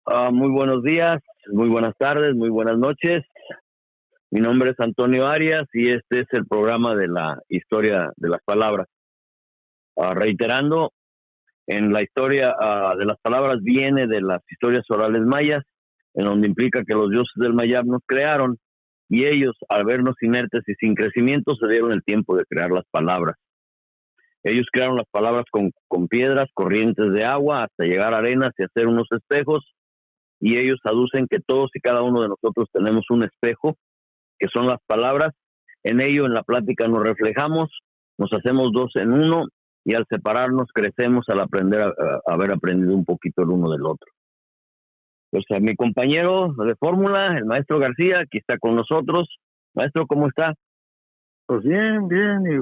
Muy buenos días, muy buenas tardes, muy buenas noches. Mi nombre es Antonio Arias y este es el programa de la historia de las palabras. Reiterando, en la historia de las palabras viene de las historias orales mayas, en donde implica que los dioses del Mayab nos crearon y ellos, al vernos inertes y sin crecimiento, se dieron el tiempo de crear las palabras. Ellos crearon las palabras con piedras, corrientes de agua, hasta llegar a arenas y hacer unos espejos, y ellos aducen que todos y cada uno de nosotros tenemos un espejo, que son las palabras. En ello, en la plática nos reflejamos, nos hacemos dos en uno, y al separarnos crecemos al aprender a haber aprendido un poquito el uno del otro. Pues a mi compañero de fórmula, el maestro García, aquí está con nosotros. Maestro, ¿cómo está? Pues bien, bien, y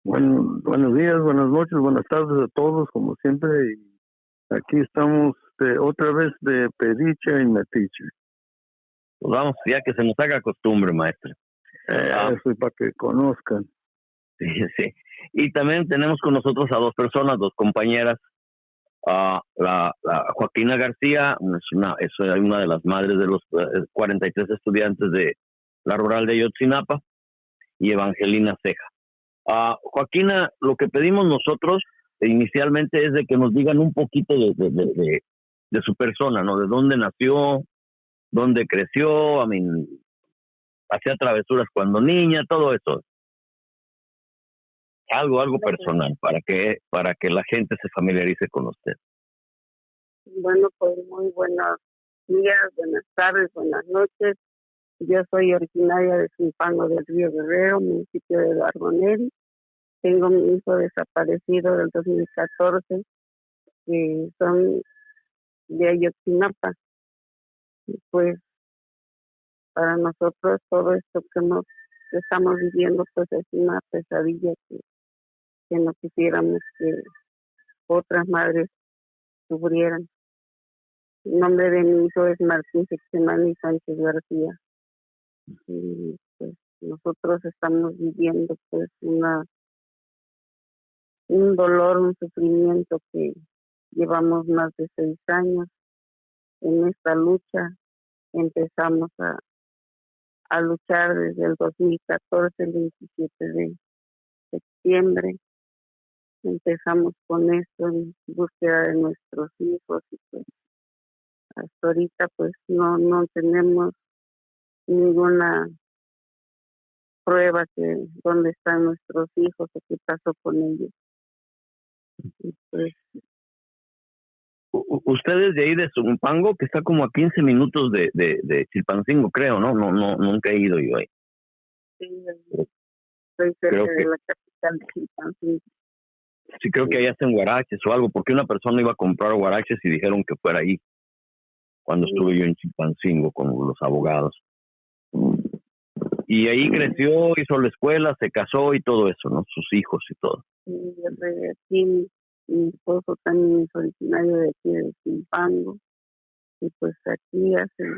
buenos días, buenas noches, buenas tardes a todos, como siempre, y aquí estamos otra vez de pediche y metiche. Pues vamos, ya que se nos haga costumbre, maestro. Eso, y para que conozcan. Sí, sí. Y también tenemos con nosotros a dos personas, dos compañeras. La Joaquina García es una de las madres de los 43 estudiantes de la rural de Yotzinapa, y Evangelina Ceja. Joaquina, lo que pedimos nosotros inicialmente es de que nos digan un poquito de su persona, ¿no? De dónde nació, dónde creció, hacía travesuras cuando niña, todo eso. Algo personal para que la gente se familiarice con usted. Bueno, pues muy buenos días, buenas tardes, buenas noches. Yo soy originaria de Zumpango del Río Guerrero, municipio de Barbonel. Tengo mi hijo desaparecido del 2014, que son de Ayotzinapa. Y pues para nosotros todo esto que estamos viviendo pues es una pesadilla que no quisiéramos que otras madres sufrieran. El nombre de mi hijo es Martín Sextemani Sánchez García. Y pues nosotros estamos viviendo pues un dolor, un sufrimiento que llevamos más de 6 años en esta lucha. Empezamos a luchar desde el 2014, el 27 de septiembre. Empezamos con esto en búsqueda de nuestros hijos, y pues hasta ahorita pues no tenemos ninguna prueba que dónde están nuestros hijos o qué pasó con ellos. Y pues, Ustedes de ahí de Zumpango, que está como a 15 minutos de Chilpancingo, creo, ¿no? No, nunca he ido yo ahí. sí, estoy cerca Creo de que la capital de Chilpancingo. sí, creo que allá hacen guaraches o algo, porque una persona iba a comprar guaraches y dijeron que fuera ahí cuando estuve yo en Chilpancingo con los abogados. Y ahí creció, hizo la escuela, se casó y todo eso, ¿no? Sus hijos y todo. Y aquí mi esposo también es originario de aquí de Zumpango, y pues aquí hace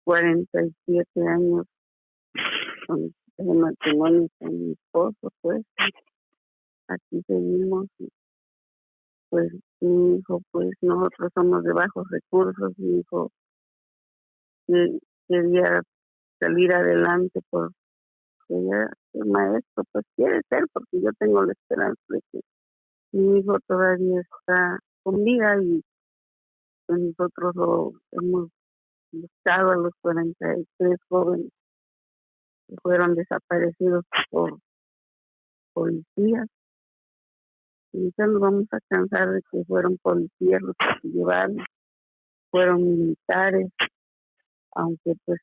47 años con el matrimonio con mi esposo, pues aquí seguimos. Y pues mi hijo, pues nosotros somos de bajos recursos. Mi hijo quería salir adelante por quería ser maestro, pues quiere ser, porque yo tengo la esperanza de que mi hijo todavía está con vida, y pues nosotros lo hemos buscado a los 43 jóvenes que fueron desaparecidos por policías. Y ya nos vamos a cansar de que fueron policías los que se llevaron, fueron militares, aunque pues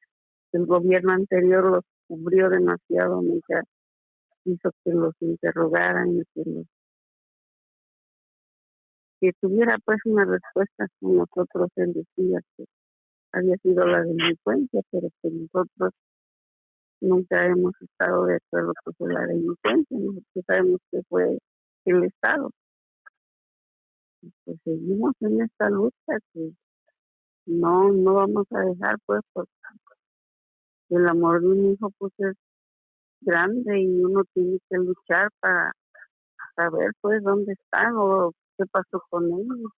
el gobierno anterior los cubrió demasiado, nunca hizo que los interrogaran y que tuviera pues una respuesta con nosotros. Él decía que había sido la delincuencia, pero que nosotros nunca hemos estado de acuerdo con la delincuencia. Nosotros sabemos que fue el Estado. Pues seguimos en esta lucha que no vamos a dejar, pues, porque el amor de un hijo pues es grande, y uno tiene que luchar para saber pues dónde están o qué pasó con ellos.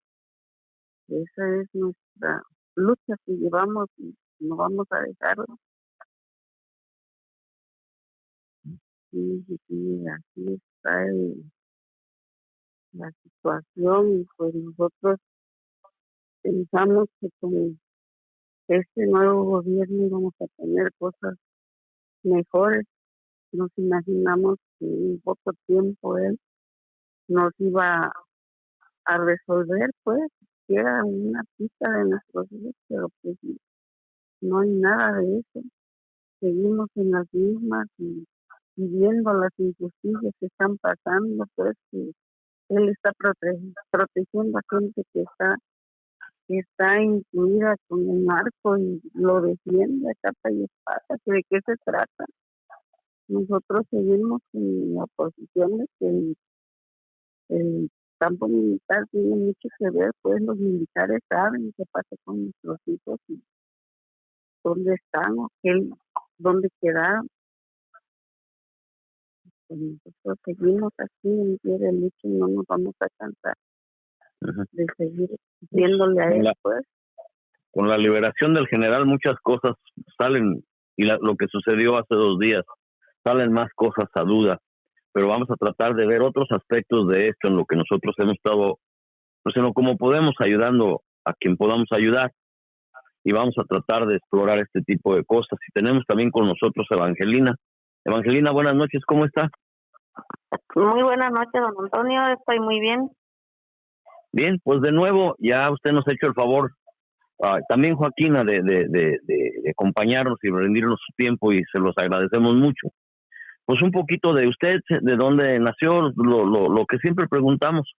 esa es nuestra lucha que llevamos y no vamos a dejarlo. Sí, así está la situación y pues nosotros pensamos que con este nuevo gobierno vamos a tener cosas mejores. Nos imaginamos que en poco tiempo él nos iba a resolver, pues, que era una pista de nuestros hijos, pero pues no hay nada de eso. Seguimos en las mismas y viendo las injusticias que están pasando, pues, que él está protegiendo a gente que está incluida con el narco y lo defiende a capa y espada. ¿De qué se trata? Nosotros seguimos en la posición de que el campo militar tiene mucho que ver, pues los militares saben qué pasa con nuestros hijos y dónde están o dónde quedaron. Pues nosotros seguimos así en pie de lucha y no nos vamos a cansar de seguir viéndole a él, pues. Con la liberación del general muchas cosas salen, y lo que sucedió hace 2 días, salen más cosas a duda, pero vamos a tratar de ver otros aspectos de esto en lo que nosotros hemos estado, pues en lo como podemos, ayudando a quien podamos ayudar, y vamos a tratar de explorar este tipo de cosas. Y tenemos también con nosotros a Evangelina. Evangelina, buenas noches, ¿cómo está? Muy buenas noches, don Antonio, estoy muy bien. Bien, pues de nuevo, ya usted nos ha hecho el favor, también Joaquina, de acompañarnos y rendirnos su tiempo, y se los agradecemos mucho. Pues un poquito de usted, de dónde nació, lo que siempre preguntamos,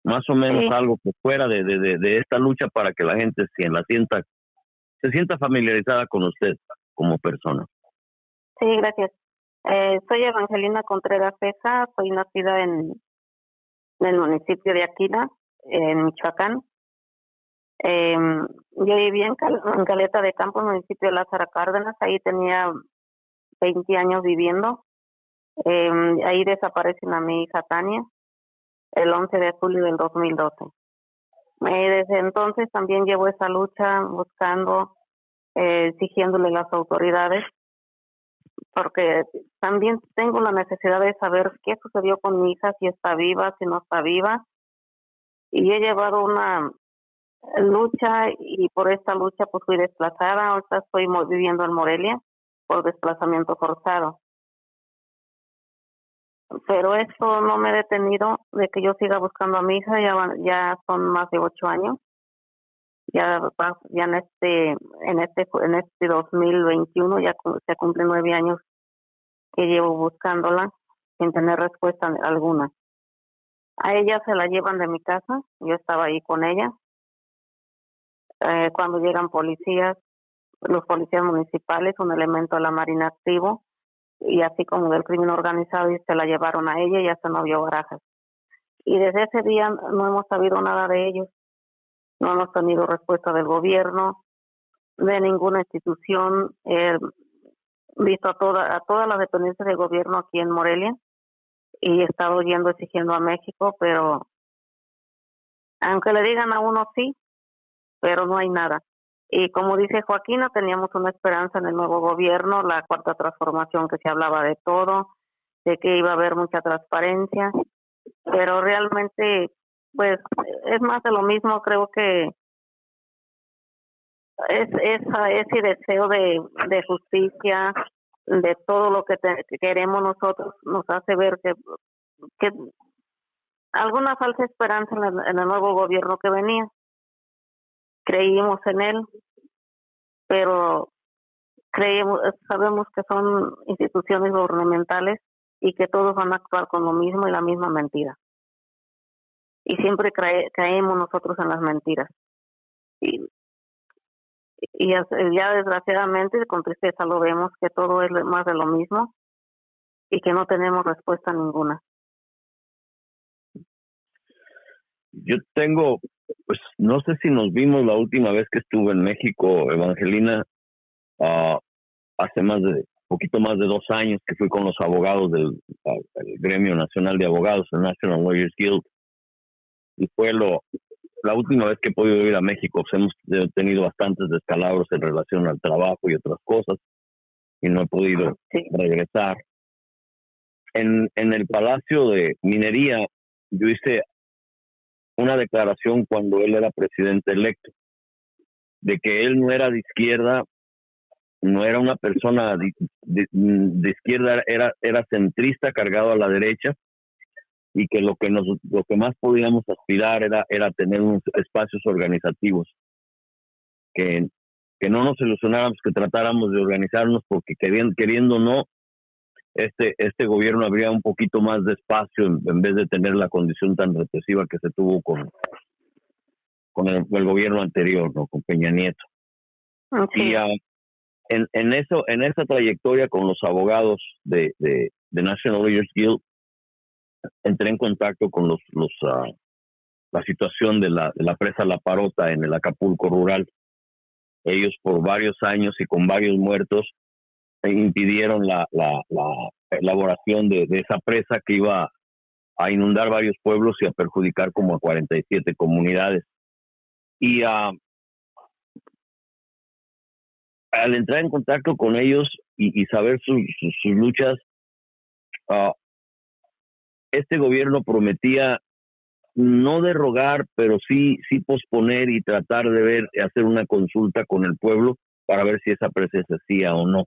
más o menos, sí, algo que fuera de esta lucha, para que la gente se sienta familiarizada con usted como persona. Sí, gracias. Soy Evangelina Contreras Ceja, soy nacida en el municipio de Aquila, en Michoacán. Yo vivía en Caleta de Campo, municipio de Lázaro Cárdenas. Ahí tenía 20 años viviendo. Ahí desaparecen a mi hija Tania el 11 de julio del 2012. Desde entonces también llevo esa lucha buscando, exigiéndole a las autoridades, porque también tengo la necesidad de saber qué sucedió con mi hija, si está viva, si no está viva. Y he llevado una lucha, y por esta lucha pues fui desplazada. Ahorita estoy viviendo en Morelia por desplazamiento forzado. Pero esto no me ha detenido de que yo siga buscando a mi hija. Ya son más de 8 años. Ya en este 2021 ya se cumplen 9 años que llevo buscándola sin tener respuesta alguna. A ella se la llevan de mi casa. Yo estaba ahí con ella. Cuando llegan policías, los policías municipales, un elemento de la Marina activo, y así como del crimen organizado, y se la llevaron a ella y hasta no vio Barajas. Y desde ese día no hemos sabido nada de ellos. No hemos tenido respuesta del gobierno, de ninguna institución. Visto a todas las dependencias del gobierno aquí en Morelia, y he estado yendo exigiendo a México, pero aunque le digan a uno sí, pero no hay nada. Y como dice Joaquina, teníamos una esperanza en el nuevo gobierno, la cuarta transformación, que se hablaba de todo, de que iba a haber mucha transparencia, pero realmente pues es más de lo mismo. Creo que ese deseo de justicia, de todo lo que queremos nosotros, nos hace ver que alguna falsa esperanza en el nuevo gobierno que venía. Creímos en él, pero sabemos que son instituciones gubernamentales y que todos van a actuar con lo mismo y la misma mentira. Y siempre caemos nosotros en las mentiras. Y ya desgraciadamente, con tristeza, lo vemos, que todo es más de lo mismo y que no tenemos respuesta ninguna. Yo tengo, pues no sé si nos vimos la última vez que estuve en México, Evangelina, hace poquito más de 2 años, que fui con los abogados del Gremio Nacional de Abogados, el National Lawyers Guild, y fue lo la última vez que he podido ir a México, pues hemos tenido bastantes descalabros en relación al trabajo y otras cosas, y no he podido regresar. En el Palacio de Minería, yo hice una declaración cuando él era presidente electo, de que él no era de izquierda, no era una persona de izquierda, era centrista, cargado a la derecha, y que lo que más podíamos aspirar era tener unos espacios organizativos, que no nos ilusionáramos, que tratáramos de organizarnos, porque queriendo o no, este gobierno habría un poquito más de espacio en vez de tener la condición tan represiva que se tuvo con el gobierno anterior, ¿no? Con Peña Nieto. Okay. Y en esa trayectoria con los abogados de National Lawyers Guild, entré en contacto con la situación de la presa La Parota en el Acapulco rural. Ellos por varios años y con varios muertos impidieron la elaboración de esa presa, que iba a inundar varios pueblos y a perjudicar como a 47 comunidades. Y al entrar en contacto con ellos y saber sus luchas, este gobierno prometía no derogar, pero sí posponer y tratar de hacer una consulta con el pueblo para ver si esa presa se hacía o no.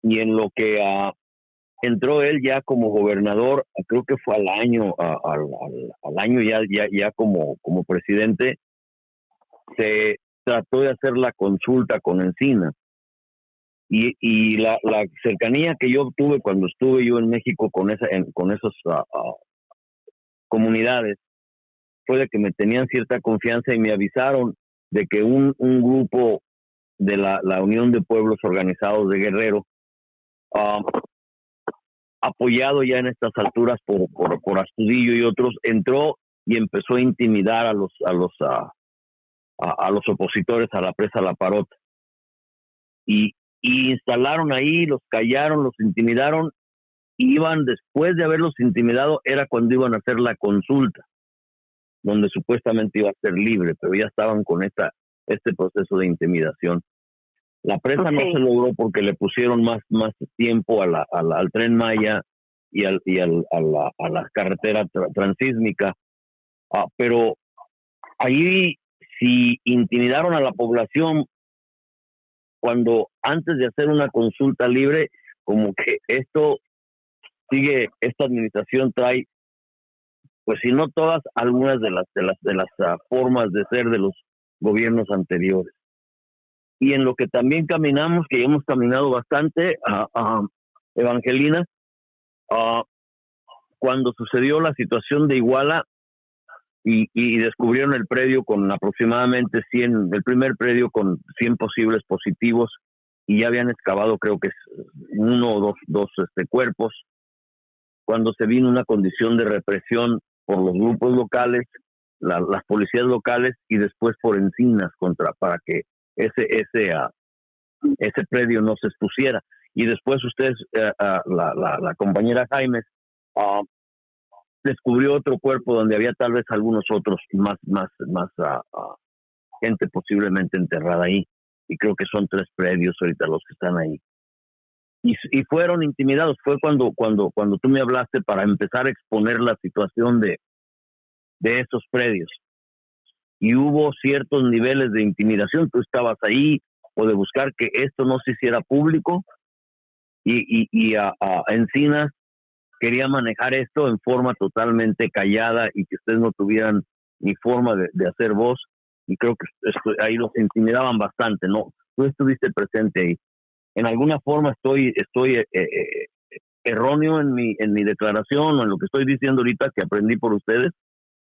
Y en lo que entró él ya como gobernador, creo que fue al año ya como presidente, se trató de hacer la consulta con Encinas. Y la cercanía que yo obtuve cuando estuve yo en México con esas comunidades fue de que me tenían cierta confianza y me avisaron de que un grupo de la Unión de Pueblos Organizados de Guerrero, apoyado ya en estas alturas por Astudillo y otros, entró y empezó a intimidar a los opositores a la presa La Parota. Y instalaron ahí, los callaron, los intimidaron, y iban, después de haberlos intimidado, era cuando iban a hacer la consulta, donde supuestamente iba a ser libre, pero ya estaban con este proceso de intimidación. La presa no se logró porque le pusieron más tiempo al Tren Maya y a la carretera transísmica, pero ahí si intimidaron a la población cuando antes de hacer una consulta libre, como que esta administración trae, pues si no todas, algunas de las formas de ser de los gobiernos anteriores. Y en lo que también caminamos, que hemos caminado bastante, Evangelina, cuando sucedió la situación de Iguala y descubrieron el predio con aproximadamente 100, el primer predio con 100 posibles positivos, y ya habían excavado creo que uno o dos cuerpos, cuando se vino una condición de represión por los grupos locales, las policías locales, y después por Encinas para que ese predio no se expusiera. Y después ustedes, la compañera Jaimes, descubrió otro cuerpo donde había tal vez algunos otros más gente posiblemente enterrada ahí, y creo que son 3 predios ahorita los que están ahí. Y fueron intimidados. Fue cuando tú me hablaste para empezar a exponer la situación de esos predios. Y hubo ciertos niveles de intimidación. Tú estabas ahí, o de buscar que esto no se hiciera público. Y Encinas quería manejar esto en forma totalmente callada y que ustedes no tuvieran ni forma de hacer voz. Y creo que ahí los intimidaban bastante, ¿no? Tú estuviste presente ahí. En alguna forma estoy erróneo en mi declaración, o en lo que estoy diciendo ahorita que aprendí por ustedes,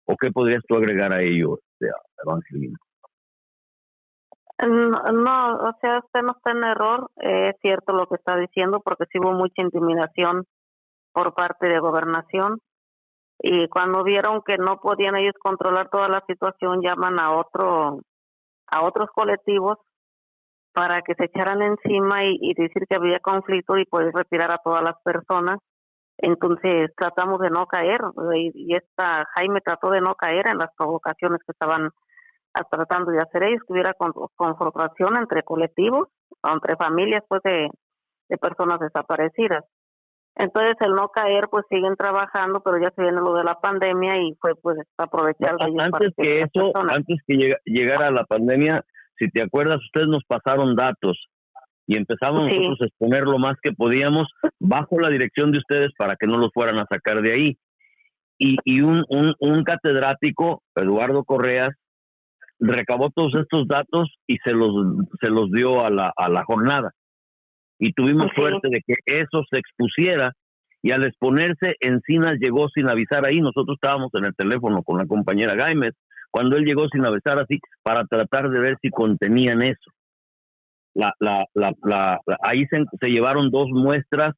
¿o qué podrías tú agregar a ello, Evangelina? No, o sea, usted no está en error. Es cierto lo que está diciendo, porque sí hubo mucha intimidación por parte de Gobernación, y cuando vieron que no podían ellos controlar toda la situación, llaman a otros colectivos para que se echaran encima y decir que había conflicto y poder retirar a todas las personas. Entonces tratamos de no caer, y esta Jaime trató de no caer en las provocaciones que estaban tratando de hacer ellos, que hubiera confrontación entre colectivos, entre familias pues de personas desaparecidas. Entonces el no caer, pues siguen trabajando, pero ya se viene lo de la pandemia y fue pues aprovechar de ellos. Antes que llegara la pandemia, si te acuerdas, ustedes nos pasaron datos y empezamos nosotros a exponer lo más que podíamos bajo la dirección de ustedes para que no los fueran a sacar de ahí. Y un catedrático, Eduardo Correas, recabó todos estos datos y se los dio a la jornada. Y tuvimos suerte de que eso se expusiera, y al exponerse, Encinas llegó sin avisar ahí. Nosotros estábamos en el teléfono con la compañera Gámez cuando él llegó sin avisar así para tratar de ver si contenían eso. Ahí se llevaron 2 muestras,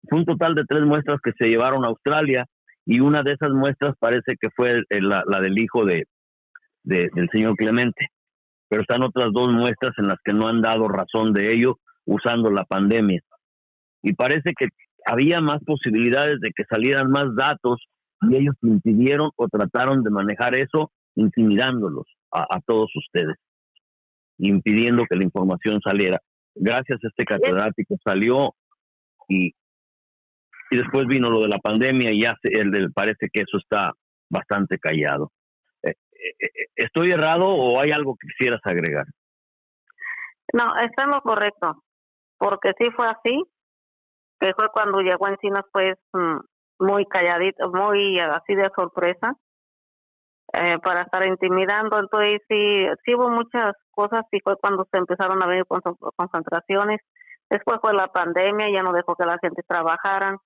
fue un total de 3 muestras que se llevaron a Australia, y una de esas muestras parece que fue la del hijo del señor Clemente, pero están otras 2 muestras en las que no han dado razón de ello usando la pandemia, y parece que había más posibilidades de que salieran más datos, y ellos impidieron o trataron de manejar eso intimidándolos a todos ustedes, impidiendo que la información saliera. Gracias a este catedrático salió, y después vino lo de la pandemia y ya parece que eso está bastante callado. ¿Estoy errado o hay algo que quisieras agregar? No, está en lo correcto, porque sí fue así, que fue cuando llegó Encinas pues muy calladito, muy así de sorpresa, para estar intimidando. Entonces sí hubo muchas cosas, y fue cuando se empezaron a venir concentraciones. Después fue la pandemia, ya no dejó que la gente trabajara,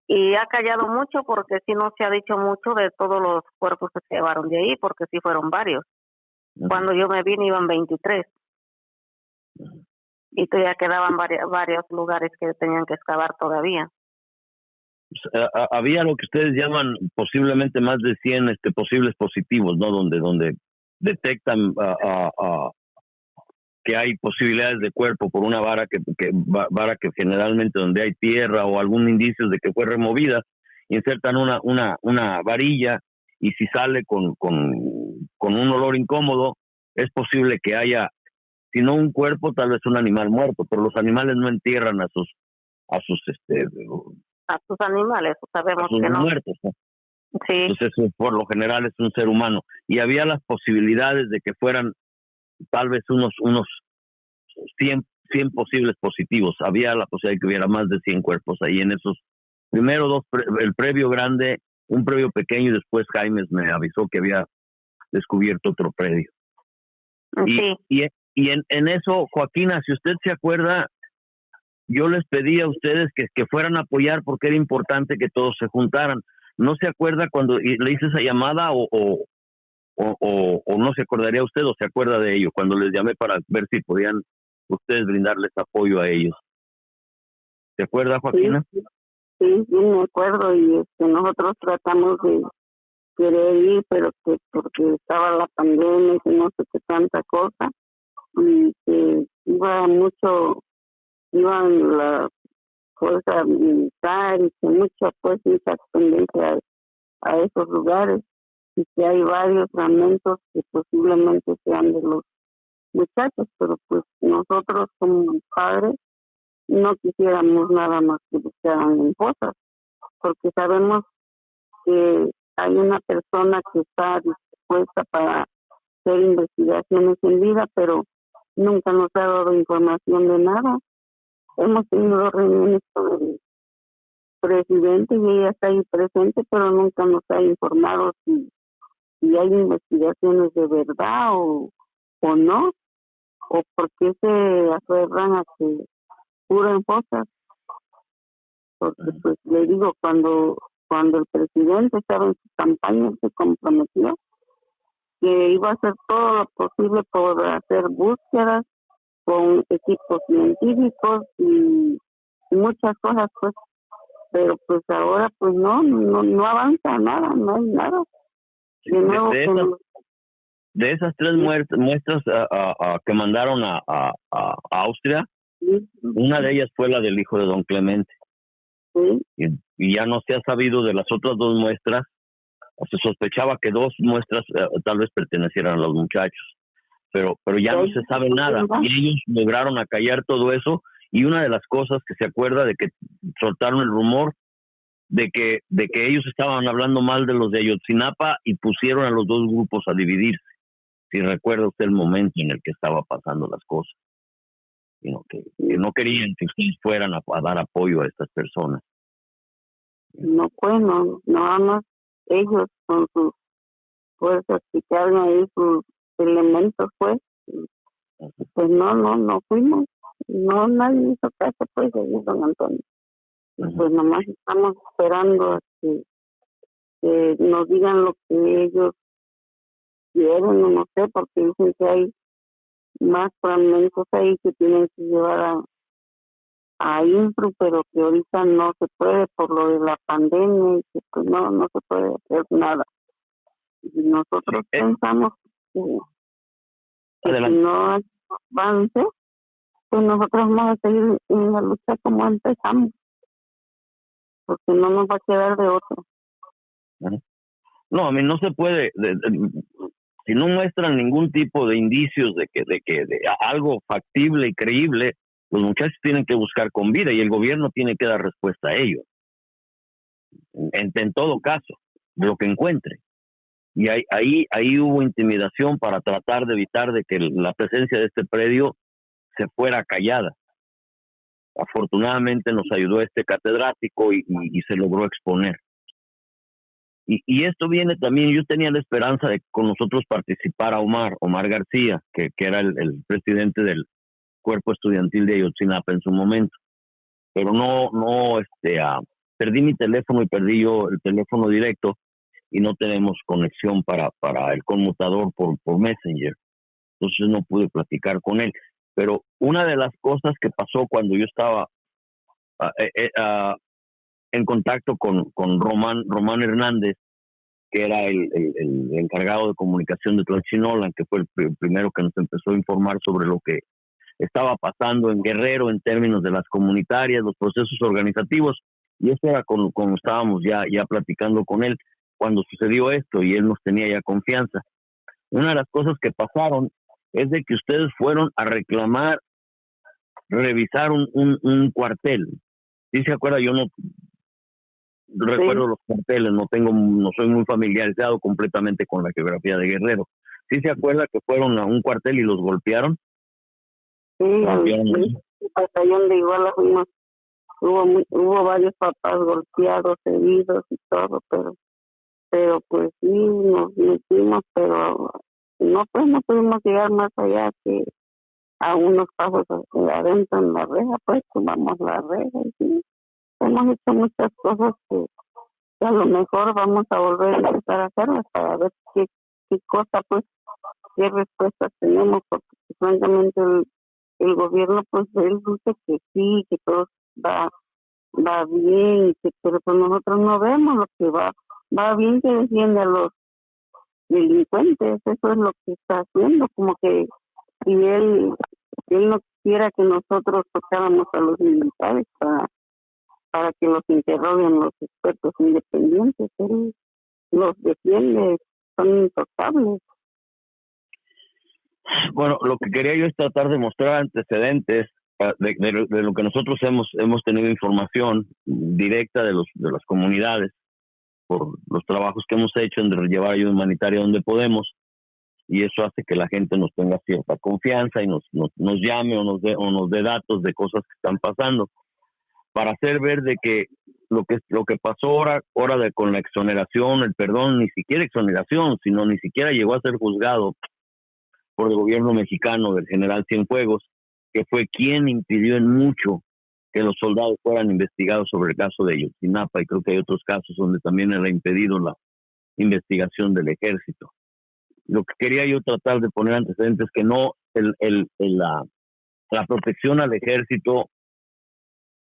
y ha callado mucho porque sí no se ha dicho mucho de todos los cuerpos que se llevaron de ahí, porque sí fueron varios. Cuando yo me vine iban 23, y todavía quedaban varios lugares que tenían que excavar todavía. Había lo que ustedes llaman posiblemente más de 100 posibles positivos, ¿no? Donde detectan que hay posibilidades de cuerpo por una vara que generalmente donde hay tierra o algún indicio de que fue removida, insertan una varilla, y si sale con un olor incómodo, es posible que haya, si no un cuerpo, tal vez un animal muerto, pero los animales no entierran a sus animales, sabemos que no. Muertos, ¿no? Sí. Entonces, por lo general es un ser humano, y había las posibilidades de que fueran tal vez unos 100 posibles positivos. Había la posibilidad de que hubiera más de 100 cuerpos ahí en esos primero 2, el previo grande, un previo pequeño, y después Jaime me avisó que había descubierto otro predio. Sí. Y en eso, Joaquina, si usted se acuerda, yo les pedí a ustedes que fueran a apoyar porque era importante que todos se juntaran. ¿No se acuerda cuando le hice esa llamada o no se acordaría usted, o se acuerda de ello cuando les llamé para ver si podían ustedes brindarles apoyo a ellos? ¿Se acuerda, Joaquina? Sí, me acuerdo, y nosotros tratamos de querer ir, pero que porque estaba la pandemia y que no sé qué tanta cosa, y que iban la fuerza militar, y que mucha tendencia a esos lugares, y que hay varios fragmentos que posiblemente sean de los muchachos, pero pues nosotros como padres no quisiéramos nada más que buscaran en fosas, porque sabemos que hay una persona que está dispuesta para hacer investigaciones en vida, pero nunca nos ha dado información de nada. Hemos tenido reuniones con el presidente y ella está ahí presente, pero nunca nos ha informado si hay investigaciones de verdad o no, o por qué se aferran a que curen fosas. Porque pues le digo, cuando el presidente estaba en su campaña, se comprometió que iba a hacer todo lo posible por hacer búsquedas con equipos científicos y muchas cosas, pues, pero pues ahora pues no avanza nada, no hay nada. De nuevo, de esas 3 muestras que mandaron a Austria, una de ellas fue la del hijo de don Clemente. Sí. Y ya no se ha sabido de las otras dos muestras. Se sospechaba que dos muestras tal vez pertenecieran a los muchachos, pero ya no se sabe nada. Y ellos lograron acallar todo eso. Y una de las cosas que se acuerda de que soltaron el rumor de que ellos estaban hablando mal de los de Ayotzinapa y pusieron a los dos grupos a dividirse. Si recuerda usted el momento en el que estaba pasando las cosas, que no querían que ustedes fueran a dar apoyo a estas personas. No, pues no, nada más ellos con sus fuerzas picaron ahí sus elementos, pues no fuimos, no, nadie hizo caso, pues, de don Antonio. Pues nomás estamos esperando a que nos digan lo que ellos quieren, no sé, porque dicen que hay más fragmentos ahí que tienen que llevar a INPRU, pero que ahorita no se puede por lo de la pandemia y que pues no se puede hacer nada. Y nosotros pensamos que si no avance, pues nosotros vamos a seguir en la lucha como empezamos, porque no nos va a quedar de otra. No, a mí no se puede, si no muestran ningún tipo de indicios de algo factible y creíble, los muchachos tienen que buscar con vida y el gobierno tiene que dar respuesta a ello. En todo caso, de lo que encuentre. Y ahí hubo intimidación para tratar de evitar de que la presencia de este predio se fuera callada. Afortunadamente nos ayudó este catedrático y se logró exponer. Y esto viene también, yo tenía la esperanza de que con nosotros participara Omar García, que era el presidente del cuerpo estudiantil de Ayotzinapa en su momento. Pero perdí mi teléfono y perdí yo el teléfono directo y no tenemos conexión para el conmutador por Messenger. Entonces no pude platicar con él. Pero una de las cosas que pasó cuando yo estaba en contacto con Román Hernández, que era el encargado de comunicación de Tlaxinolan, que fue el primero que nos empezó a informar sobre lo que estaba pasando en Guerrero en términos de las comunitarias, los procesos organizativos, y eso era como estábamos ya platicando con él cuando sucedió esto y él nos tenía ya confianza. Una de las cosas que pasaron es de que ustedes fueron a reclamar, revisar un cuartel. ¿Sí se acuerda? Yo no recuerdo los cuarteles, no soy muy familiarizado completamente con la geografía de Guerrero. ¿Sí se acuerda que fueron a un cuartel y los golpearon? Sí, el batallón de Iguala fuimos, hubo varios papás golpeados, heridos y todo, pero pues sí, nos metimos, pero no pudimos llegar más allá que a unos pasos adentro en la reja, pues tomamos la reja y sí, hemos hecho muchas cosas que a lo mejor vamos a volver a empezar a hacerlas para ver qué cosa, pues, qué respuestas tenemos, porque francamente el gobierno, pues, él dice que sí, que todo va bien, pero pues nosotros no vemos lo que va bien, que defiende a los delincuentes. Eso es lo que está haciendo, como que si él no quisiera que nosotros tocáramos a los militares para que los interroguen los expertos independientes, él los defiende, son intocables. Bueno, lo que quería yo es tratar de mostrar antecedentes de lo que nosotros hemos tenido información directa de las comunidades por los trabajos que hemos hecho en llevar ayuda humanitaria donde podemos, y eso hace que la gente nos tenga cierta confianza y nos llame o nos dé datos de cosas que están pasando, para hacer ver de que lo que pasó ahora con la exoneración, el perdón, ni siquiera exoneración, sino ni siquiera llegó a ser juzgado por el gobierno mexicano del general Cienfuegos, que fue quien impidió en mucho que los soldados fueran investigados sobre el caso de Ayotzinapa, y creo que hay otros casos donde también era impedido la investigación del ejército. Lo que quería yo tratar de poner antecedentes, que no la protección al ejército,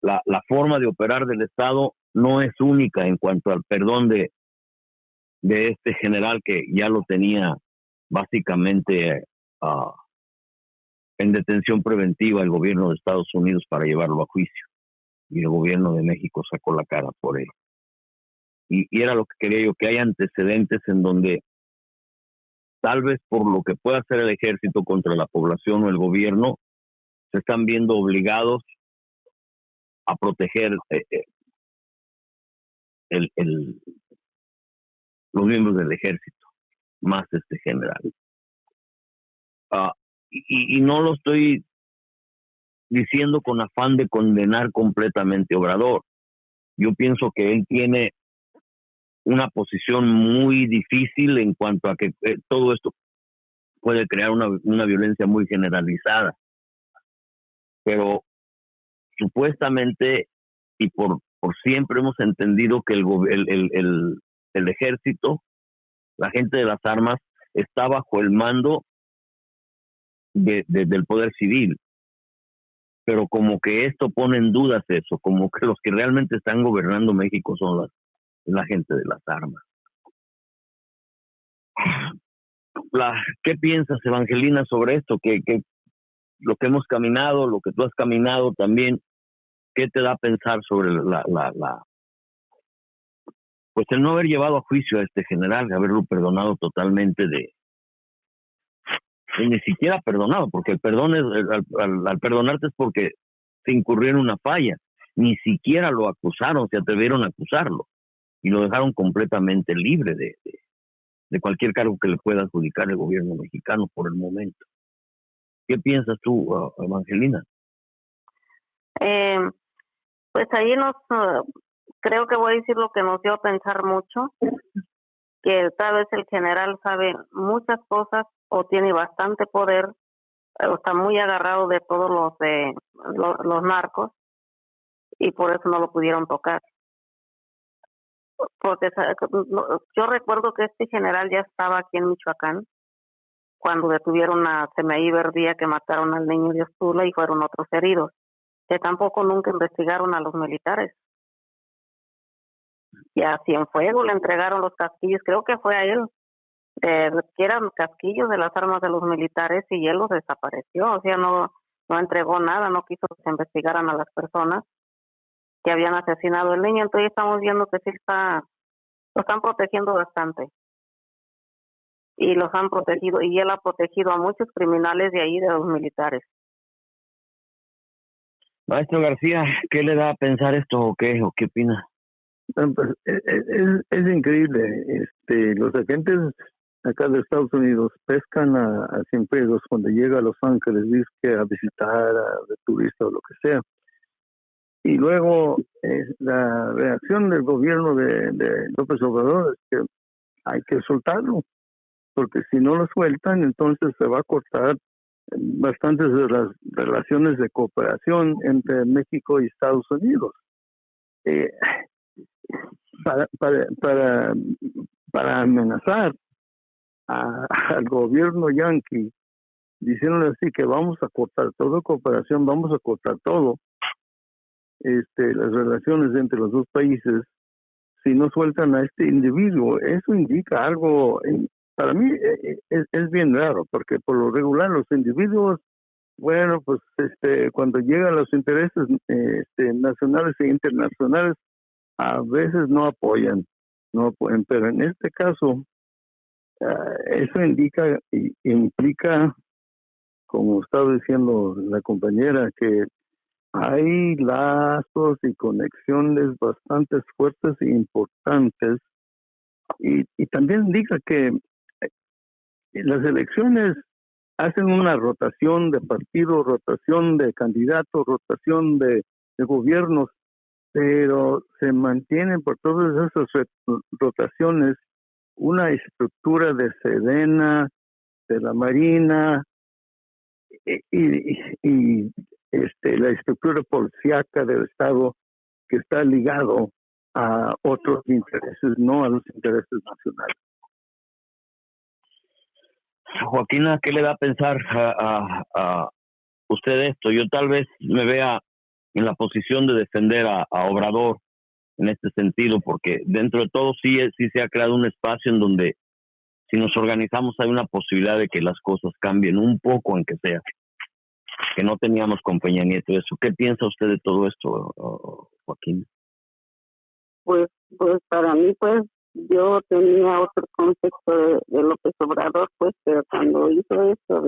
la forma de operar del Estado no es única en cuanto al perdón de este general, que ya lo tenía básicamente en detención preventiva el gobierno de Estados Unidos para llevarlo a juicio. y el gobierno de México sacó la cara por él. Y era lo que quería yo, que hay antecedentes en donde tal vez por lo que pueda hacer el ejército contra la población o el gobierno, se están viendo obligados a proteger los miembros del ejército, más este general. Y no lo estoy diciendo con afán de condenar completamente a Obrador. Yo pienso que él tiene una posición muy difícil en cuanto a que todo esto puede crear una violencia muy generalizada. Pero supuestamente y por siempre hemos entendido que el ejército, la gente de las armas, está bajo el mando del poder civil. Pero como que esto pone en dudas eso, como que los que realmente están gobernando México son la gente de las armas. ¿Qué piensas, Evangelina, sobre esto? Que lo que hemos caminado, lo que tú has caminado también, ¿qué te da a pensar sobre pues el no haber llevado a juicio a este general, de haberlo perdonado totalmente y ni siquiera perdonado, porque el perdón es, al perdonarte es porque se incurrió en una falla, ni siquiera lo acusaron, se atrevieron a acusarlo y lo dejaron completamente libre de cualquier cargo que le pueda adjudicar el gobierno mexicano por el momento. ¿Qué piensas tú, Evangelina? Pues ahí creo que voy a decir lo que nos dio a pensar mucho, que tal vez el general sabe muchas cosas o tiene bastante poder, o está muy agarrado de todos los narcos y por eso no lo pudieron tocar. Porque yo recuerdo que este general ya estaba aquí en Michoacán cuando detuvieron a Semaí Verdía, que mataron al niño de Ostula y fueron otros heridos, que tampoco nunca investigaron a los militares. Y a Cienfuegos le entregaron los casquillos, creo que fue a él, que eran casquillos de las armas de los militares, y él los desapareció, o sea, no entregó nada, no quiso que se investigaran a las personas que habían asesinado al niño. Entonces estamos viendo que sí lo están protegiendo bastante. Y los han protegido, y él ha protegido a muchos criminales de ahí, de los militares. Maestro García, ¿qué le da a pensar esto o qué opina? Pues, es increíble. Los agentes acá de Estados Unidos pescan a Cienfuegos cuando llega a Los Ángeles, dice a visitar de turista o lo que sea. Y luego la reacción del gobierno de López Obrador es que hay que soltarlo, porque si no lo sueltan, entonces se va a cortar bastantes de las relaciones de cooperación entre México y Estados Unidos. Para amenazar al gobierno yanqui, diciéndole así que vamos a cortar toda cooperación, vamos a cortar todo, las relaciones entre los dos países, si no sueltan a este individuo. Eso indica algo, para mí es bien raro, porque por lo regular los individuos, bueno, pues cuando llegan los intereses nacionales e internacionales, a veces no apoyan, pero en este caso eso implica, como estaba diciendo la compañera, que hay lazos y conexiones bastante fuertes e importantes, y también indica que las elecciones hacen una rotación de partidos, rotación de candidatos, rotación de gobiernos, pero se mantienen por todas esas rotaciones una estructura de Sedena, de la Marina y la estructura policíaca del Estado, que está ligado a otros intereses, no a los intereses nacionales. Joaquina, ¿qué le da a pensar a usted esto? Yo tal vez me vea en la posición de defender a Obrador en este sentido, porque dentro de todo sí se ha creado un espacio en donde, si nos organizamos, hay una posibilidad de que las cosas cambien un poco, aunque sea. que no teníamos con Peña Nieto. Eso, ¿qué piensa usted de todo esto, Joaquín? Pues para mí, pues yo tenía otro concepto de López Obrador, pues, pero cuando hizo esto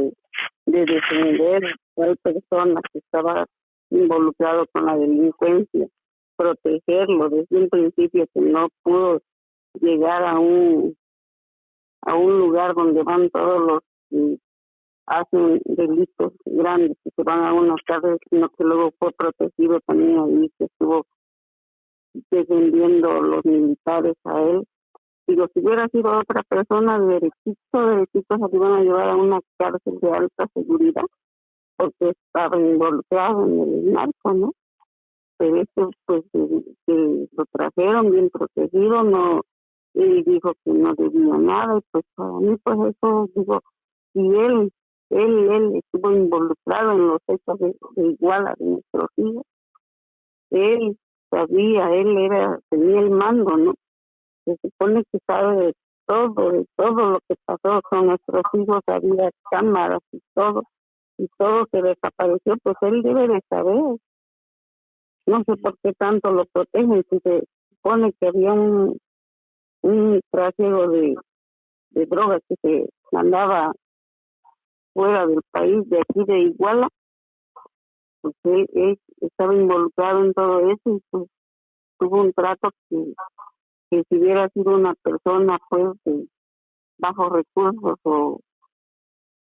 de defender a la persona que estaba involucrado con la delincuencia, protegerlo desde un principio, que no pudo llegar a un lugar donde van todos los que hacen delitos grandes, que se van a una cárcel, sino que luego fue protegido también ahí, que estuvo defendiendo los militares a él. Digo, si hubiera sido otra persona, derechito se iban a llevar a una cárcel de alta seguridad, porque estaba involucrado en el narco, ¿no? Pero esto, pues, que lo trajeron bien protegido, no, y dijo que no debía nada, y pues para mí, pues eso, digo, si él estuvo involucrado en los hechos de Iguala, de nuestros hijos, él sabía, tenía el mando, ¿no? Se supone que sabe de todo lo que pasó con nuestros hijos, había cámaras y todo se desapareció, pues él debe de saber. No sé por qué tanto lo protegen, si se supone que había un trasiego de drogas que se mandaba fuera del país, de aquí de Iguala, pues él estaba involucrado en todo eso y pues tuvo un trato que si hubiera sido una persona pues de bajos recursos o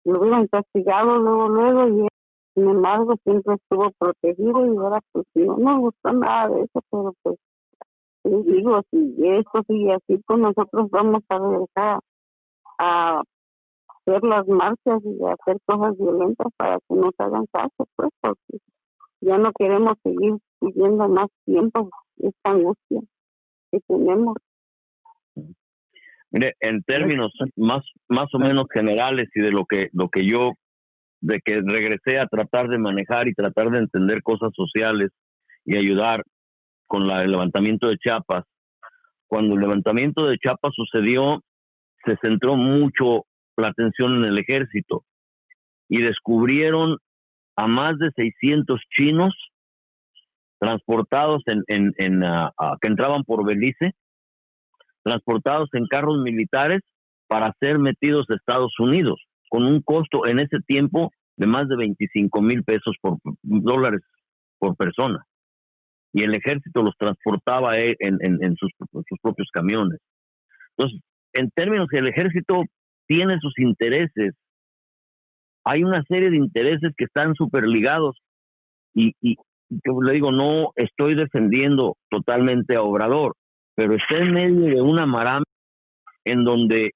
lo hubieran castigado luego y él, sin embargo, siempre estuvo protegido y ahora pues no me gustó nada de eso, pero pues digo, si esto sigue así, pues nosotros vamos a regresar a hacer las marchas y a hacer cosas violentas para que nos hagan caso, pues, porque ya no queremos seguir viviendo más tiempo esta angustia que tenemos. Mire, en términos más o menos generales y de lo que yo, de que regresé a tratar de manejar y tratar de entender cosas sociales y ayudar con el levantamiento de Chiapas. Cuando el levantamiento de Chiapas sucedió, se centró mucho la atención en el ejército y descubrieron a más de 600 chinos transportados que entraban por Belice, transportados en carros militares para ser metidos a Estados Unidos, con un costo en ese tiempo de más de 25,000 dólares por persona. Y el ejército los transportaba en sus propios camiones. Entonces, en términos que el ejército tiene sus intereses, hay una serie de intereses que están súper ligados y como le digo, no estoy defendiendo totalmente a Obrador, pero está en medio de una marama en donde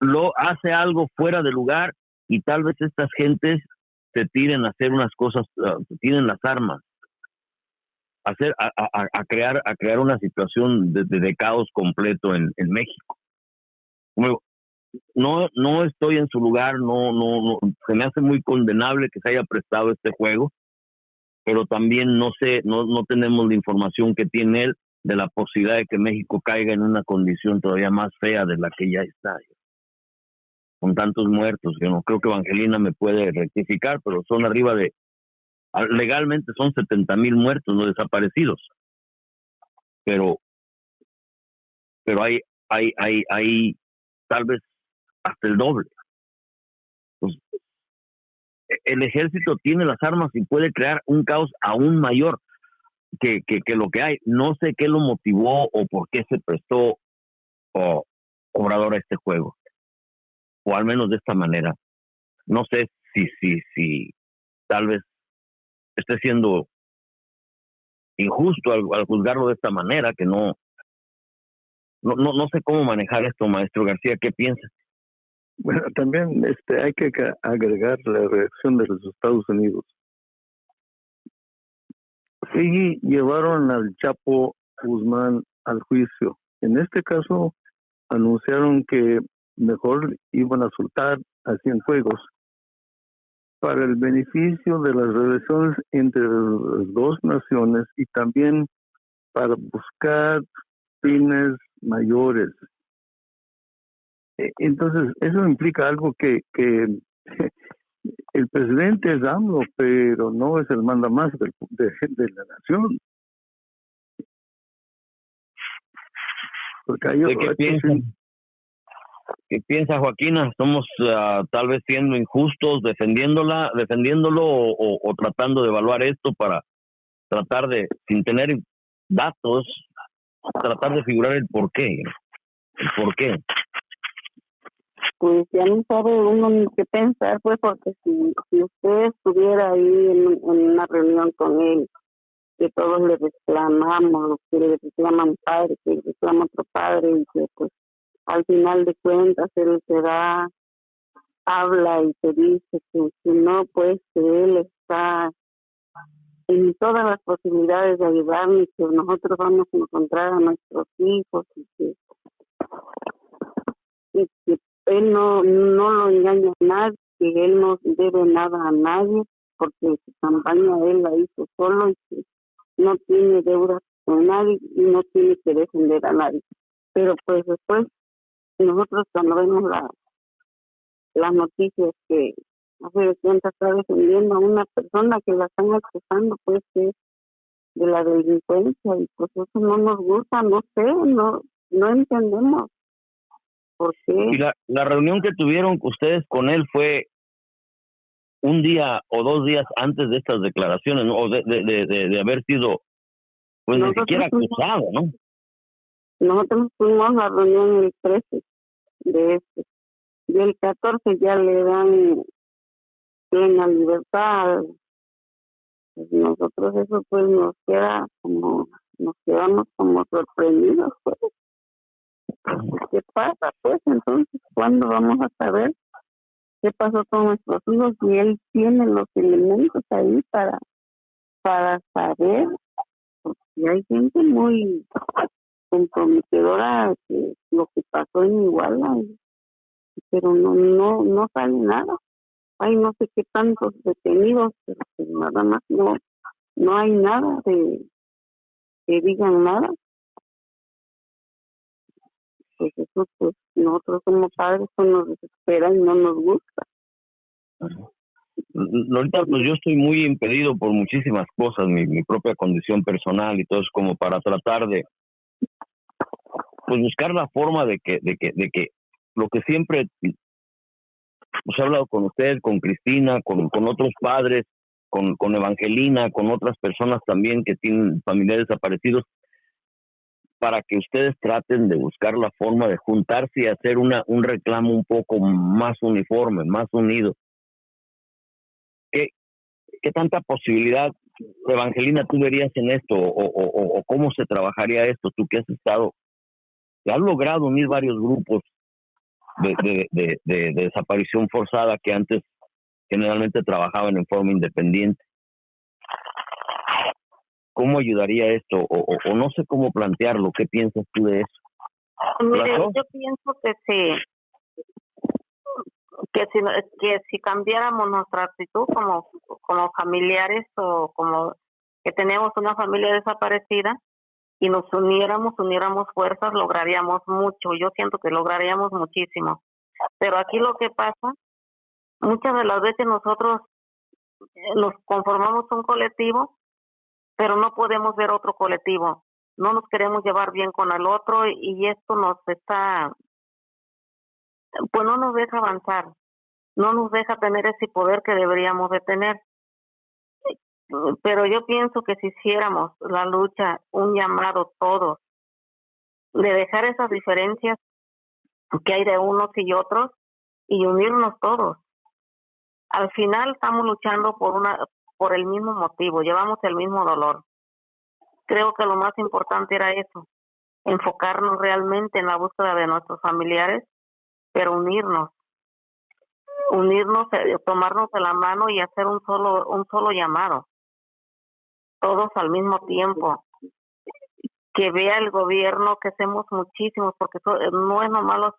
lo hace algo fuera de lugar y tal vez estas gentes se tiren a hacer unas cosas, tienen las armas, a crear una situación de caos completo en México. Como no estoy en su lugar, no, se me hace muy condenable que se haya prestado este juego, pero también no tenemos la información que tiene él de la posibilidad de que México caiga en una condición todavía más fea de la que ya está, con tantos muertos. Yo no creo que Evangelina me puede rectificar, pero son arriba de, legalmente son 70,000 muertos, no desaparecidos, pero hay tal vez hasta el doble. Pues, el ejército tiene las armas y puede crear un caos aún mayor que lo que hay. No sé qué lo motivó o por qué se prestó Obrador a este juego, o al menos de esta manera. No sé si tal vez esté siendo injusto al juzgarlo de esta manera, que no sé cómo manejar esto, maestro García. ¿Qué piensa? Bueno, también hay que agregar la reacción de los Estados Unidos. Sí, llevaron al Chapo Guzmán al juicio. En este caso, anunciaron que mejor iban a soltar a Cienfuegos para el beneficio de las relaciones entre las dos naciones y también para buscar fines mayores. Entonces, eso implica algo que el presidente es AMLO, pero no es el mandamás de la nación. Porque ¿Qué piensa Joaquina? ¿Estamos tal vez siendo injustos defendiéndolo o tratando de evaluar esto para tratar de, sin tener datos, tratar de figurar el por qué? ¿El por qué? Pues ya no sabe uno ni qué pensar, pues, porque si usted estuviera ahí en una reunión con él, que todos le reclamamos, los que le reclaman padre, que le reclama otro padre, y que pues al final de cuentas él se da, habla y te dice que no, pues que él está en todas las posibilidades de ayudarnos, y que nosotros vamos a encontrar a nuestros hijos, y que él no lo engaña a nadie, que él no debe nada a nadie, porque su campaña él la hizo solo, y que no tiene deudas con nadie y no tiene que defender a nadie. Pero pues después nosotros cuando vemos las noticias que hace de cuenta está defendiendo a una persona que la están acusando, pues, que es de la delincuencia, y pues eso no nos gusta, no sé, no entendemos por qué. Y la reunión que tuvieron ustedes con él fue un día o 2 días antes de estas declaraciones, ¿no? O de haber sido, pues, ni siquiera acusado, ¿no? Nosotros fuimos a la reunión el 13 de este, y el 14 ya le dan plena libertad. Pues nosotros eso pues nos quedamos como sorprendidos, pues. ¿Qué pasa, pues? Entonces, ¿cuándo vamos a saber qué pasó con nuestros hijos? Y él tiene los elementos ahí para saber, porque hay gente muy comprometedora que lo que pasó en Iguala, pero no sale nada. Hay no sé qué tantos detenidos, pero pues nada más no hay nada de que digan nada. Pues eso, pues nosotros como padres pues nos desespera y no nos gusta. Ahorita pues yo estoy muy impedido por muchísimas cosas, mi propia condición personal y todo eso, como para tratar de pues buscar la forma de que lo que siempre pues he hablado con usted, con Cristina, con otros padres, con Evangelina, con otras personas también que tienen familiares desaparecidos, para que ustedes traten de buscar la forma de juntarse y hacer un reclamo un poco más uniforme, más unido. ¿Qué tanta posibilidad, Evangelina, tú verías en esto? ¿O cómo se trabajaría esto? Tú que has estado, que has logrado unir varios grupos de desaparición forzada que antes generalmente trabajaban en forma independiente. ¿Cómo ayudaría esto? O no sé cómo plantearlo. ¿Qué piensas tú de eso? Mire, yo pienso que si cambiáramos nuestra actitud como familiares, o como que tenemos una familia desaparecida, y nos uniéramos fuerzas, lograríamos mucho. Yo siento que lograríamos muchísimo. Pero aquí lo que pasa, muchas de las veces nosotros nos conformamos un colectivo, pero no podemos ver otro colectivo. No nos queremos llevar bien con el otro, y esto pues no nos deja avanzar, no nos deja tener ese poder que deberíamos de tener. Pero yo pienso que si hiciéramos la lucha, un llamado todos, de dejar esas diferencias que hay de unos y otros, y unirnos todos. Al final estamos luchando por el mismo motivo, llevamos el mismo dolor. Creo que lo más importante era eso, enfocarnos realmente en la búsqueda de nuestros familiares, pero unirnos, tomarnos de la mano y hacer un solo llamado, todos al mismo tiempo. Que vea el gobierno que hacemos muchísimos, porque no es nomás los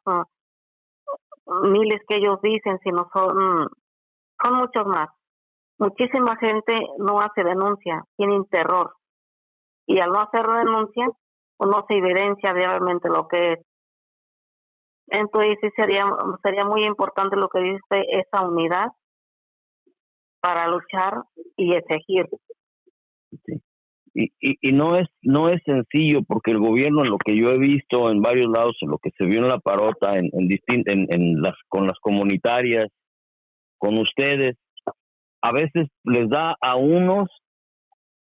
miles que ellos dicen, sino son muchos más. Muchísima gente no hace denuncia, tienen terror, y al no hacer denuncia, pues no se evidencia realmente lo que es. Entonces sí sería muy importante lo que dice, esa unidad, para luchar y exigir. Sí. Y no es sencillo, porque el gobierno, en lo que yo he visto en varios lados, en lo que se vio en la Parota, con las comunitarias, con ustedes, a veces les da a unos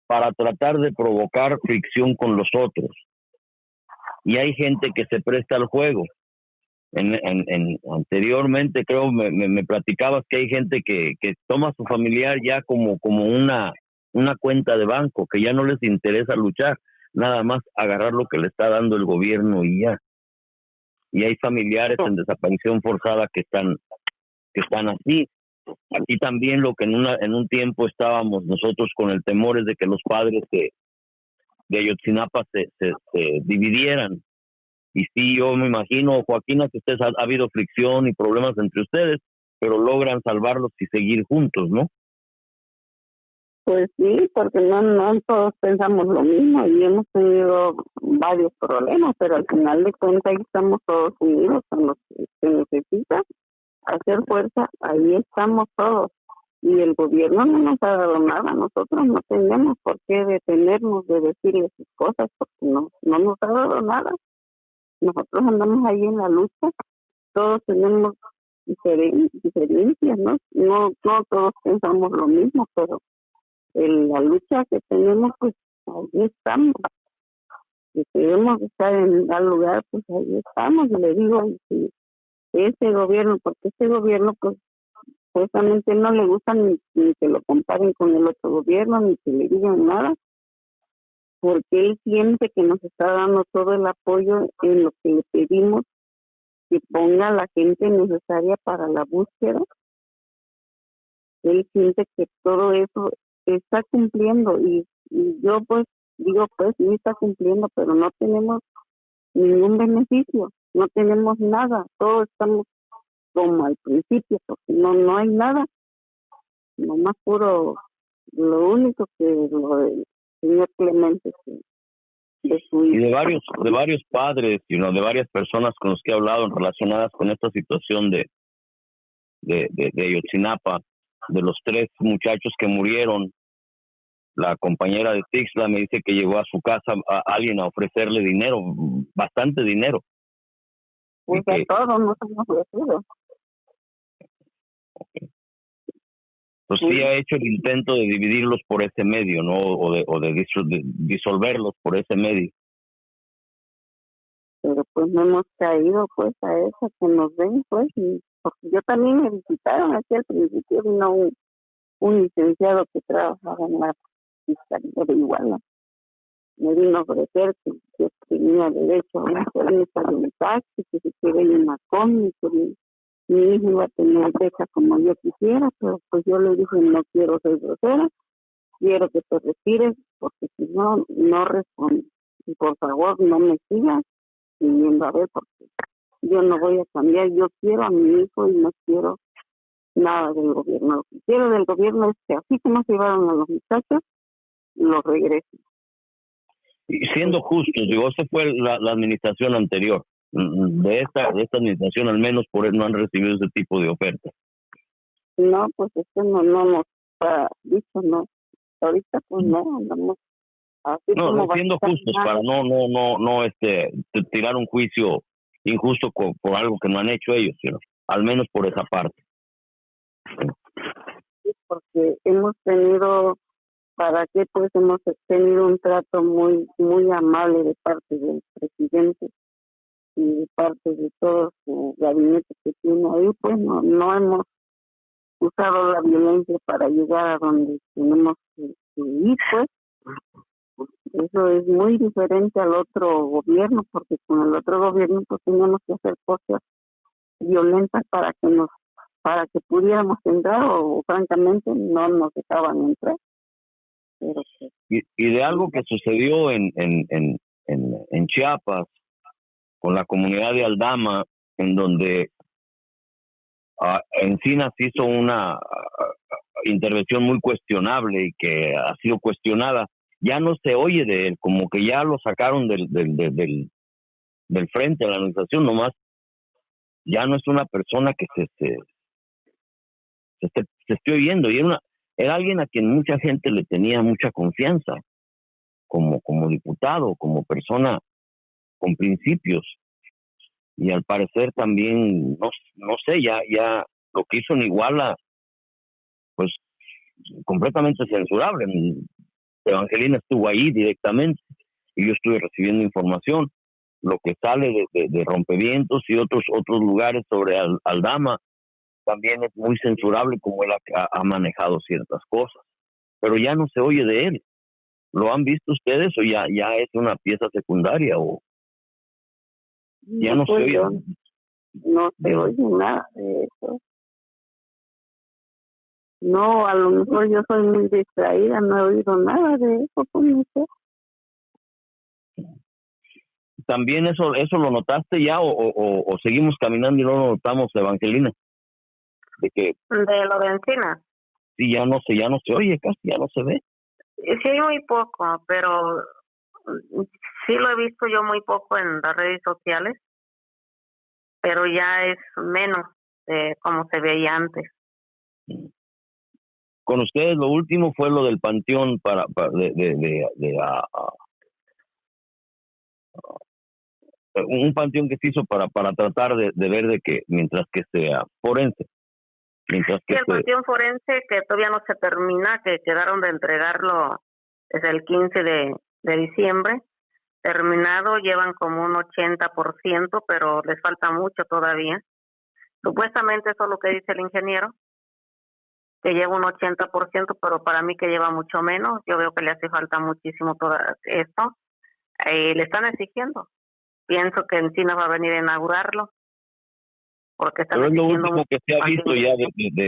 para tratar de provocar fricción con los otros, y hay gente que se presta al juego. Anteriormente, creo, me platicabas que hay gente que toma a su familiar ya como una cuenta de banco, que ya no les interesa luchar, nada más agarrar lo que le está dando el gobierno y ya. Y hay familiares en desaparición forzada que están así. Aquí también, lo que en un tiempo estábamos nosotros con el temor es de que los padres de Ayotzinapa se dividieran. Y sí, yo me imagino, Joaquina, que ustedes ha habido fricción y problemas entre ustedes, pero logran salvarlos y seguir juntos, ¿no? Pues sí, porque no todos pensamos lo mismo y hemos tenido varios problemas, pero al final de cuentas ahí estamos todos unidos con los que se necesita hacer fuerza, ahí estamos todos. Y el gobierno no nos ha dado nada, nosotros no tenemos por qué detenernos de decirle sus cosas, porque no nos ha dado nada. Nosotros andamos ahí en la lucha, todos tenemos diferencias, ¿no? No todos pensamos lo mismo, pero en la lucha que tenemos, pues ahí estamos. Si queremos estar en tal lugar, pues ahí estamos. Y le digo, si ese gobierno, porque ese gobierno, pues supuestamente no le gusta ni que lo comparen con el otro gobierno, ni que le digan nada, porque él siente que nos está dando todo el apoyo en lo que le pedimos, que ponga la gente necesaria para la búsqueda. Él siente que todo eso está cumpliendo y yo pues digo, pues sí está cumpliendo, pero no tenemos ningún beneficio, no tenemos nada, todos estamos como al principio, porque no hay nada, nomás puro, lo único que lo del señor Clemente de su hijo. Y de varios padres, de varias personas con los que he hablado relacionadas con esta situación de Ayotzinapa, de los 3 muchachos que murieron. La compañera de Tixla me dice que llegó a su casa a alguien a ofrecerle dinero, bastante dinero. Pues a todos nos hemos ofrecido. Pues sí ha hecho el intento de dividirlos por ese medio, ¿no? O de disolverlos por ese medio. Pero pues no hemos caído pues a eso, que nos ven pues, porque yo también me visitaron aquí al principio, vino un licenciado que trabajaba en la fiscalía de Iguala, me vino a ofrecer que tenía derecho a una permiso de un taxi, que si quiere ir una combi, que mi hijo iba a tener beca como yo quisiera, pero pues yo le dije, no quiero ser grosera, quiero que te retires, porque si no respondo. Y por favor, no me sigas pidiendo a ver, porque yo no voy a cambiar, yo quiero a mi hijo y no quiero nada del gobierno. Lo que quiero del gobierno es que así como se llevaron a los muchachos, los regresen. Y siendo justos, esa fue la administración anterior. De esta administración, al menos por eso no han recibido ese tipo de ofertas. No, pues esto no nos ha dicho, no. Ahorita pues no, andamos así como siendo justos, para no tirar un juicio injusto por algo que no han hecho ellos, al menos por esa parte. Sí, porque hemos tenido, hemos tenido un trato muy muy amable de parte del presidente y de parte de todo su gabinete que tiene ahí, pues no hemos usado la violencia para llegar a donde tenemos que ir, pues. Eso es muy diferente al otro gobierno, porque con el otro gobierno pues teníamos que hacer cosas violentas para que pudiéramos entrar, o francamente no nos dejaban entrar. Pero y de algo que sucedió en Chiapas con la comunidad de Aldama, en donde Encinas hizo una intervención muy cuestionable y que ha sido cuestionada, ya no se oye de él, como que ya lo sacaron del frente de la organización, nomás ya no es una persona que se esté oyendo, y Era alguien a quien mucha gente le tenía mucha confianza, como diputado, como persona con principios. Y al parecer también, no sé, ya lo que hizo en Iguala, pues completamente censurable. Evangelina estuvo ahí directamente y yo estuve recibiendo información. Lo que sale de Rompevientos y otros lugares sobre Aldama también es muy censurable, como él ha manejado ciertas cosas. Pero ya no se oye de él. ¿Lo han visto ustedes o ya es una pieza secundaria o ya no se oye? No se oye nada de eso. No, a lo mejor yo soy muy distraída, no he oído nada de eso, pues no sé. ¿También eso lo notaste ya o seguimos caminando y no lo notamos, Evangelina? De lo de Encina. Sí, ya no se oye, casi ya no se ve. Sí, muy poco, pero sí lo he visto yo muy poco en las redes sociales, pero ya es menos de como se veía antes. Con ustedes lo último fue lo del panteón un panteón que se hizo para tratar de ver de que mientras que sea forense. El panteón forense que todavía no se termina, que quedaron de entregarlo desde el 15 de diciembre. Terminado, llevan como un 80%, pero les falta mucho todavía. Supuestamente eso es lo que dice el ingeniero, que lleva un 80%, pero para mí que lleva mucho menos. Yo veo que le hace falta muchísimo todo esto. Le están exigiendo. Pienso que Encina va a venir a inaugurarlo, porque están pero es lo exigiendo último que se ha visto ya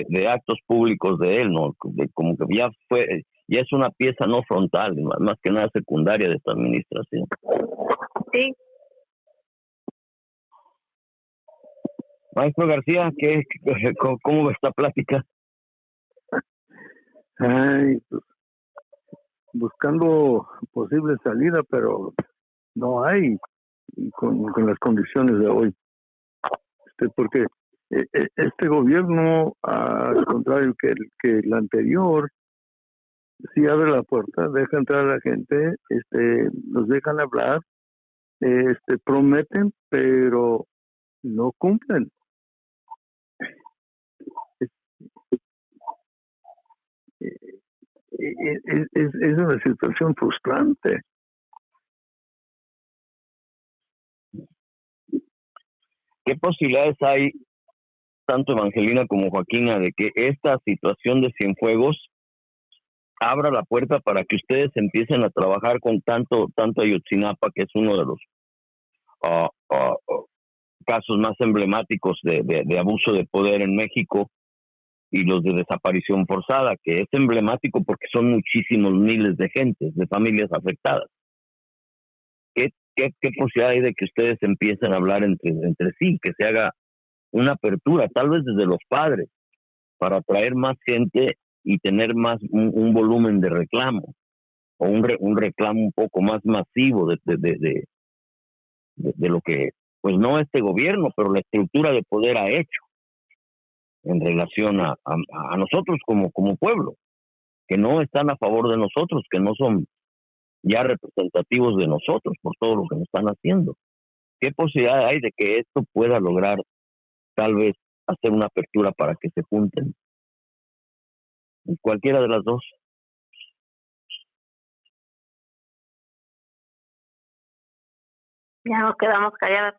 de actos públicos de él, ¿no? Como que ya es una pieza no frontal, más que nada secundaria de esta administración. Sí. Maestro García, ¿cómo va esta plática? Ay, pues, buscando posible salida, pero no hay con las condiciones de hoy. Porque este gobierno, al contrario que el anterior, sí abre la puerta, deja entrar a la gente, los dejan hablar, prometen, pero no cumplen. Es una situación frustrante. ¿Qué posibilidades hay, tanto Evangelina como Joaquina, de que esta situación de Cienfuegos abra la puerta para que ustedes empiecen a trabajar con tanto Ayotzinapa, que es uno de los casos más emblemáticos de abuso de poder en México, y los de desaparición forzada, que es emblemático porque son muchísimos miles de gentes, de familias afectadas? ¿Qué posibilidad hay de que ustedes empiecen a hablar entre sí, que se haga una apertura, tal vez desde los padres, para atraer más gente y tener más un volumen de reclamo, o un reclamo un poco más masivo de lo que, pues no este gobierno, pero la estructura de poder ha hecho en relación a nosotros como pueblo, que no están a favor de nosotros, que no son ya representativos de nosotros por todo lo que nos están haciendo? ¿Qué posibilidad hay de que esto pueda lograr tal vez hacer una apertura para que se junten? Cualquiera de las dos. Ya nos quedamos calladas.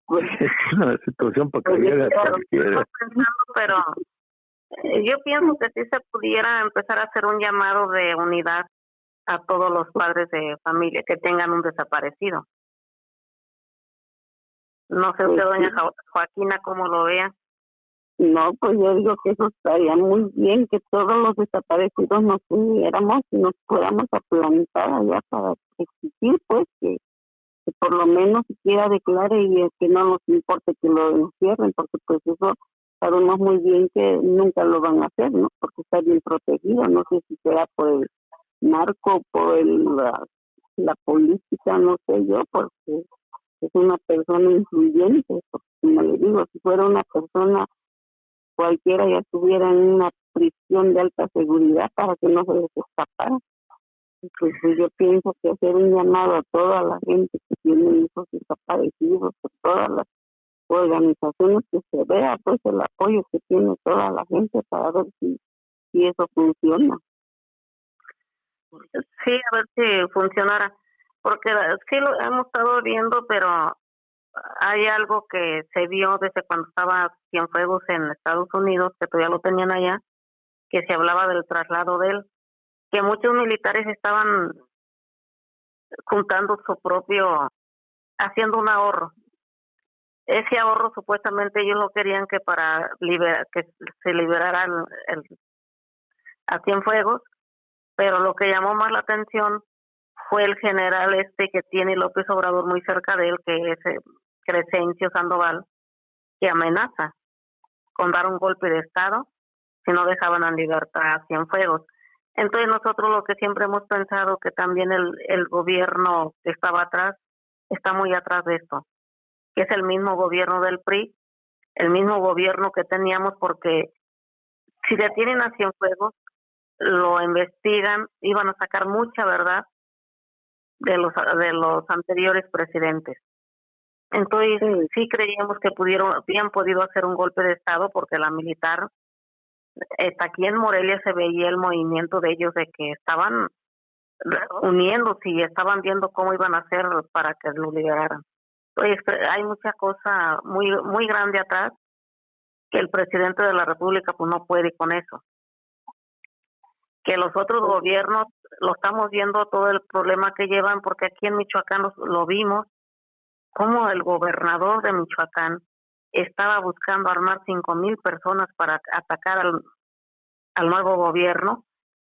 Pues es una situación para que llegue a cualquiera. Pero yo pienso que sí se pudiera empezar a hacer un llamado de unidad a todos los padres de familia que tengan un desaparecido. No sé usted, doña Joaquina, cómo lo vea. No, pues yo digo que eso estaría muy bien, que todos los desaparecidos nos uniéramos y nos fuéramos a plantar allá para exigir, pues, que por lo menos siquiera declare y que no nos importe que lo encierren, porque pues eso sabemos muy bien que nunca lo van a hacer, ¿no? Porque está bien protegido, no sé si será por el narco, por la política, no sé yo, porque es una persona influyente, porque como le digo, si fuera una persona cualquiera ya estuviera en una prisión de alta seguridad para que no se les escapara. Pues yo pienso que hacer un llamado a toda la gente que tiene hijos desaparecidos, a todas las organizaciones, que se vea pues el apoyo que tiene toda la gente para ver si eso funciona. Sí, a ver si funcionara, porque sí lo hemos estado viendo, pero hay algo que se vio desde cuando estaba Cienfuegos en Estados Unidos, que todavía lo tenían allá, que se hablaba del traslado de él, que muchos militares estaban juntando su propio, haciendo un ahorro. Ese ahorro supuestamente ellos lo querían que para que se liberara a Cienfuegos, pero lo que llamó más la atención fue el general que tiene López Obrador muy cerca de él, que es Crescencio Sandoval, que amenaza con dar un golpe de Estado si no dejaban en libertad a Cienfuegos. Entonces nosotros lo que siempre hemos pensado, que también el gobierno que estaba atrás está muy atrás de esto, que es el mismo gobierno del PRI, el mismo gobierno que teníamos, porque si detienen a Cienfuegos, lo investigan, iban a sacar mucha verdad de los anteriores presidentes. Entonces sí creíamos que habían podido hacer un golpe de Estado, porque la militar, aquí en Morelia se veía el movimiento de ellos, de que estaban uniéndose y estaban viendo cómo iban a hacer para que lo liberaran. Entonces hay mucha cosa muy muy grande atrás, que el presidente de la República pues no puede con eso. Que los otros gobiernos lo estamos viendo todo el problema que llevan, porque aquí en Michoacán lo vimos, como el gobernador de Michoacán estaba buscando armar 5,000 personas para atacar al nuevo gobierno.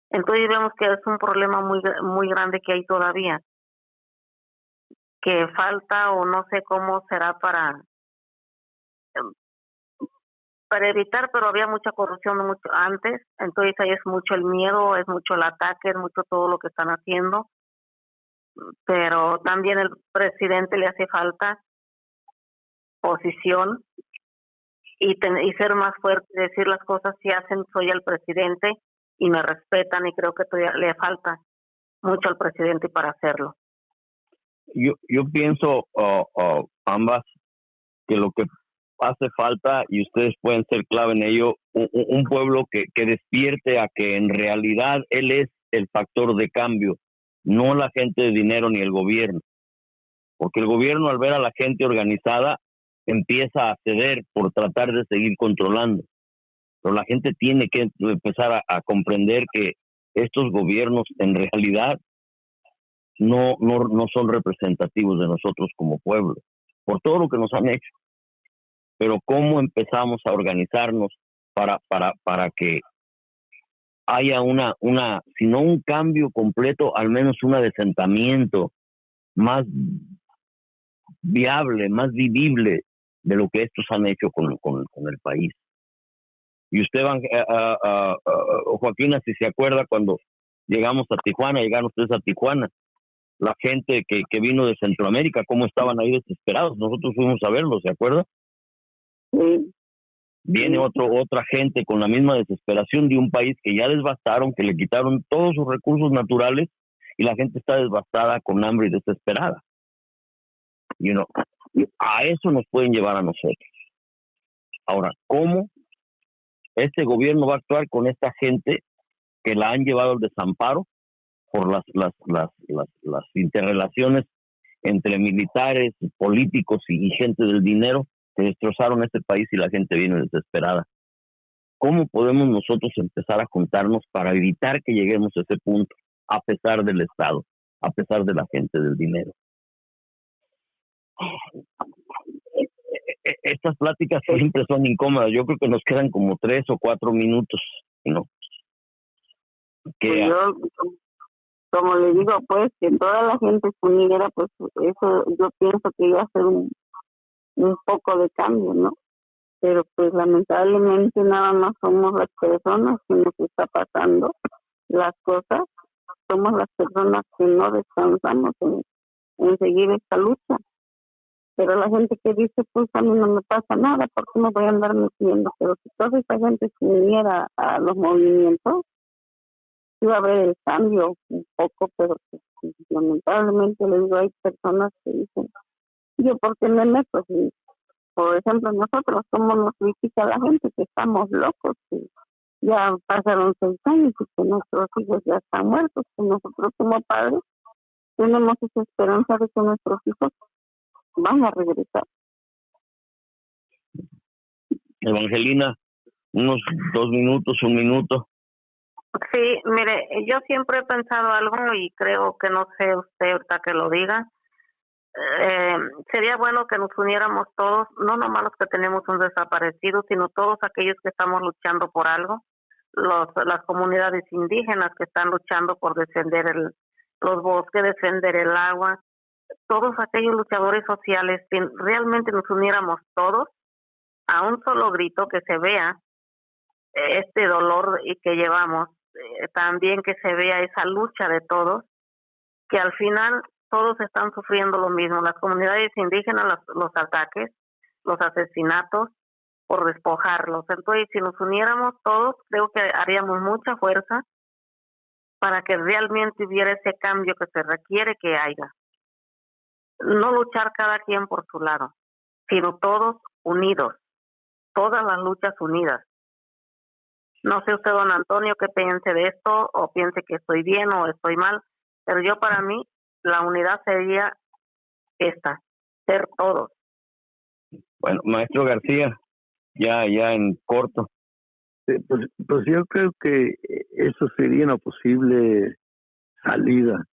Entonces vemos que es un problema muy muy grande que hay todavía, que falta, o no sé cómo será para evitar, pero había mucha corrupción mucho antes, entonces ahí es mucho el miedo, es mucho el ataque, es mucho todo lo que están haciendo, pero también el presidente le hace falta posición y ser más fuerte, decir las cosas si hacen, soy el presidente y me respetan, y creo que todavía le falta mucho al presidente para hacerlo. Yo pienso, ambas, que lo que hace falta, y ustedes pueden ser clave en ello, un pueblo que despierte a que en realidad él es el factor de cambio, no la gente de dinero ni el gobierno. Porque el gobierno, al ver a la gente organizada, empieza a ceder por tratar de seguir controlando. Pero la gente tiene que empezar a comprender que estos gobiernos en realidad no son representativos de nosotros como pueblo, por todo lo que nos han hecho. Pero cómo empezamos a organizarnos para que haya si no un cambio completo, al menos un adesentamiento más viable, más vivible de lo que estos han hecho con el país. Y usted, Joaquina, si se acuerda, cuando llegaron ustedes a Tijuana, la gente que vino de Centroamérica, cómo estaban ahí desesperados. Nosotros fuimos a verlos, ¿se acuerda? Sí. Viene otra gente con la misma desesperación de un país que ya devastaron, que le quitaron todos sus recursos naturales, y la gente está devastada, con hambre y desesperada. A eso nos pueden llevar a nosotros. Ahora, ¿cómo este gobierno va a actuar con esta gente que la han llevado al desamparo por las interrelaciones entre militares, políticos y gente del dinero, que destrozaron este país y la gente viene desesperada? ¿Cómo podemos nosotros empezar a juntarnos para evitar que lleguemos a ese punto, a pesar del Estado, a pesar de la gente del dinero? Estas pláticas siempre son incómodas. Yo creo que nos quedan como 3 o 4 minutos, ¿no? Pues yo, como le digo, pues, que toda la gente se uniera, pues eso yo pienso que iba a ser un poco de cambio, ¿no? Pero pues lamentablemente nada más somos las personas que nos está pasando las cosas, somos las personas que no descansamos en seguir esta lucha. Pero la gente que dice, pues a mí no me pasa nada, porque no voy a andar metiendo. Pero si toda esa gente se uniera a los movimientos, iba a haber el cambio un poco, pero pues, lamentablemente les digo, hay personas que dicen, yo por qué me meto. Si, por ejemplo, nosotros, como nos critica la gente, que estamos locos, que ya pasaron 6 años y que nuestros hijos ya están muertos, que nosotros como padres tenemos esa esperanza de que nuestros hijos van a regresar. Evangelina, unos 2 minutos, 1 minuto. Sí, mire, yo siempre he pensado algo y creo que no sé usted ahorita que lo diga. Sería bueno que nos uniéramos todos, no nomás los que tenemos un desaparecido, sino todos aquellos que estamos luchando por algo, las comunidades indígenas que están luchando por defender los bosques, defender el agua, todos aquellos luchadores sociales, que realmente nos uniéramos todos a un solo grito, que se vea este dolor y que llevamos, también que se vea esa lucha de todos, que al final todos están sufriendo lo mismo, las comunidades indígenas, los ataques, los asesinatos por despojarlos. Entonces, si nos uniéramos todos, creo que haríamos mucha fuerza para que realmente hubiera ese cambio que se requiere que haya. No luchar cada quien por su lado, sino todos unidos, todas las luchas unidas. No sé usted, don Antonio, qué piense de esto, o piense que estoy bien o estoy mal, pero yo, para mí, la unidad sería esta, ser todos. Bueno, maestro García, ya en corto. Pues yo creo que eso sería una posible salida,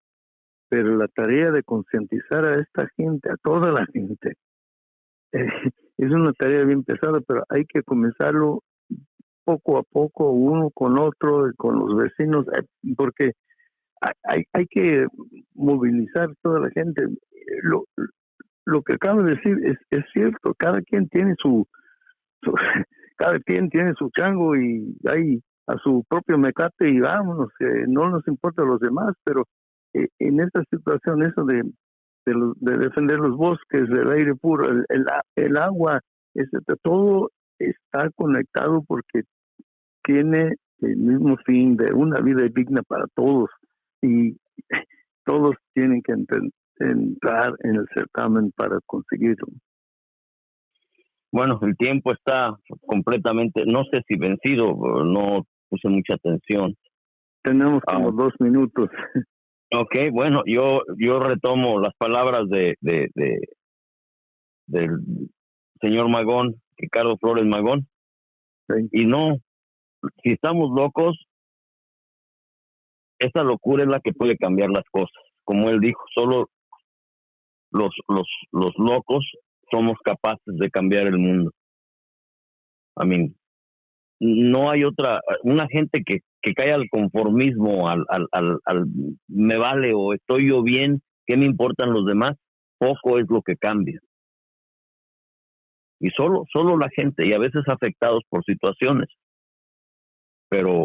pero la tarea de concientizar a esta gente, a toda la gente, es una tarea bien pesada, pero hay que comenzarlo poco a poco, uno con otro, con los vecinos, porque hay que movilizar toda la gente. Lo que acabo de decir es cierto, cada quien tiene cada quien tiene su chango y hay a su propio mecate y vámonos, no nos importa a los demás, pero en esta situación eso de defender los bosques, el aire puro, el agua, todo está conectado porque tiene el mismo fin de una vida digna para todos y todos tienen que entrar en el certamen para conseguirlo. Bueno, el tiempo está completamente, no sé si vencido, no puse mucha atención. Tenemos como 2 minutos. Ok, bueno, yo retomo las palabras del señor Magón, Ricardo Flores Magón. Sí. Y no, si estamos locos, esa locura es la que puede cambiar las cosas. Como él dijo, solo los locos somos capaces de cambiar el mundo. No hay una gente que cae al conformismo, al me vale o estoy yo bien, ¿qué me importan los demás? Poco es lo que cambia. Y solo la gente, y a veces afectados por situaciones,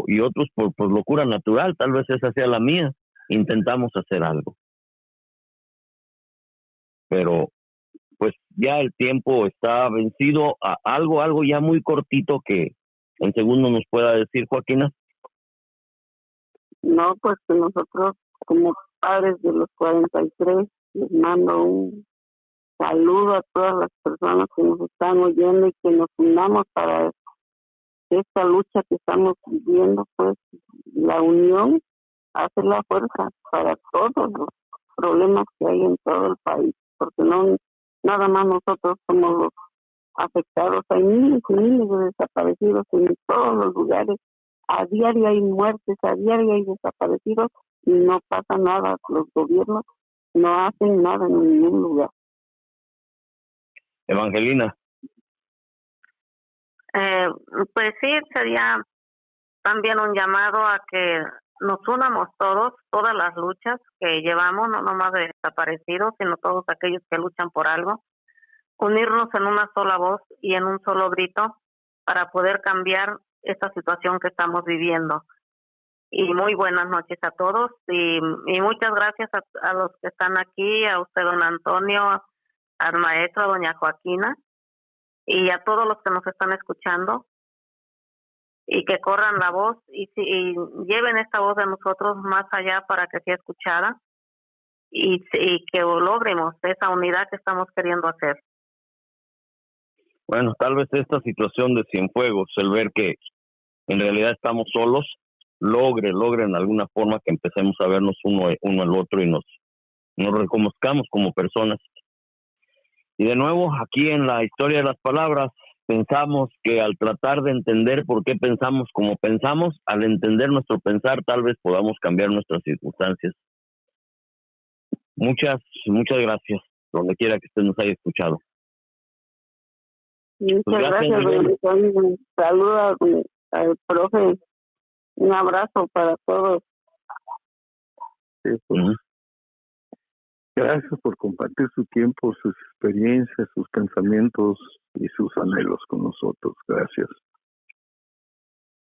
y otros por locura natural, tal vez esa sea la mía, intentamos hacer algo. Pero pues ya el tiempo está vencido. A algo ya muy cortito que en segundo nos pueda decir, Joaquina. No, pues que nosotros como padres de los 43 les mando un saludo a todas las personas que nos están oyendo y que nos unamos para esta lucha que estamos viviendo. Pues la unión hace la fuerza para todos los problemas que hay en todo el país, porque no nada más nosotros somos los afectados. Hay miles y miles de desaparecidos en todos los lugares. A diario hay muertes, a diario hay desaparecidos y no pasa nada. Los gobiernos no hacen nada en ningún lugar. Evangelina. Pues sí, sería también un llamado a que nos unamos todos, todas las luchas que llevamos, no nomás de desaparecidos, sino todos aquellos que luchan por algo, unirnos en una sola voz y en un solo grito para poder cambiar esta situación que estamos viviendo. Y muy buenas noches a todos y muchas gracias a los que están aquí, a usted, don Antonio, al maestro, a doña Joaquina, y a todos los que nos están escuchando, y que corran la voz y lleven esta voz de nosotros más allá para que sea escuchada y que logremos esa unidad que estamos queriendo hacer. Bueno, tal vez esta situación de Cienfuegos, el ver que en realidad estamos solos, logre en alguna forma que empecemos a vernos uno al otro y nos reconozcamos como personas. Y de nuevo, aquí en la historia de las palabras, pensamos que al tratar de entender por qué pensamos como pensamos, al entender nuestro pensar, tal vez podamos cambiar nuestras circunstancias. Muchas gracias, donde quiera que usted nos haya escuchado. Muchas gracias. Saludos al profe. Un abrazo para todos. Sí, pues, gracias por compartir su tiempo, sus experiencias, sus pensamientos y sus anhelos con nosotros. Gracias.